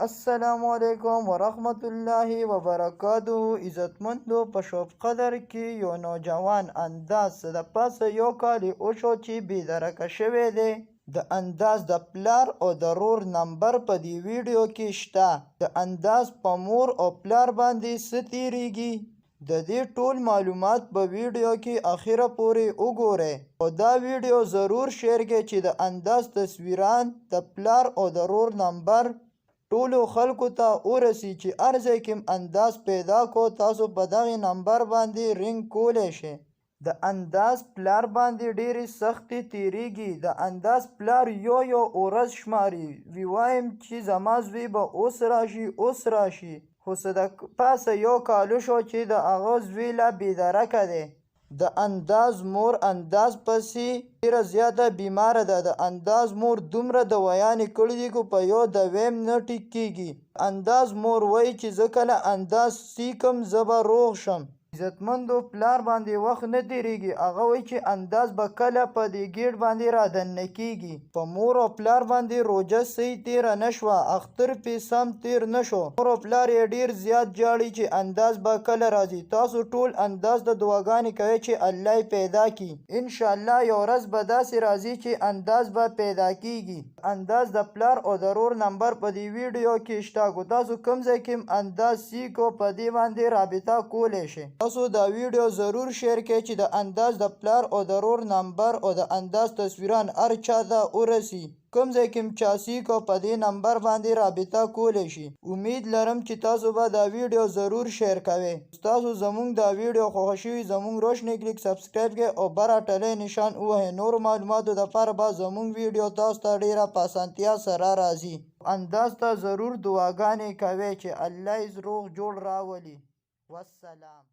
السلام علیکم ورحمت الله وبرکاته. عزتمندو په شوف قدر کې یو نوجوان انداز د پاسه یو کال وشو چې بېدرکه شوی دی. د انداز د پلار او د رور نمبر په دې ویډیو کې شته. د انداز په مور او پلار باندې څه تیریږي د دې ټول معلومات په ویډیو کې اخره پورې وګورئ او دا ویډیو ضرور شیر کړئ چې د انداز تصویران د پلار او د رور نمبر ټولو خلکو ته ورسي چې هر ځای کې انداز پیدا کو تاسو په دغه نمبر باندې رینګ کولی شئ. د انداز پلار باندې ډېرې سختې تیریږي. د انداز پلار یو ورځ شماري وی وایم چې زما زوی به اوس راشي خو څه د پاسه یو کال شو چې د هغه زوی لا بېدرکه دی. د انداز مور انداز پسې ډېره زیاته بیماره ده. د انداز مور دومره دوايانې کړي دي خو په یو دویم نه ټیک کېږي. انداز مور وایي چې زه کله انداز سیکم زه به روغ شم. عزتمندو پلار باندې وخت نه تیریږي. هغه وایي چې انداز به کله په دې ګیټ باندې رادننه کېږي. په مور او پلار باندې روژه صحیح تیره نه شوه. اختر پې سم تیر نه شو. مور او پلار یې ډېر زیات جاړي چې انداز به کله راځي. تاسو ټول انداز ته دعاګانې کوئ چې الله یې پیدا کړي. انشاءالله یو ورځ به داسې راځي چې انداز به پیدا کېږي. انداز د پلار او د رور نمبر په دې ویډیو کې شته. خو تاسو کوم ځای کې انداز سیکو په دې باندې رابطه کولی شئ. تاسو دا ویډیو ضرور شیر کړئ چې د انداز د پلار او د رور نمبر او د انداز تصویران هر چا ته ورسي. کوم ځای کې چا سیکو په دې نمبر باندې رابطه کولی شي. امید لرم چې تاسو به دا ویډیو ضرور شیر کوئ. تاسو زموږ دا ویډیو خوښه شوي زموږ روشنی کلیک سبسکرایب کړئ او بره ټلی نشان ووهئ. نورو معلوماتو دپاره به زموږ ویډیو تاسو ته ډېره په اسانتیا سره راځي. انداز ته ضرور دعاګانې کوئ چې الله یې روغ جوړ راولي. والسلام.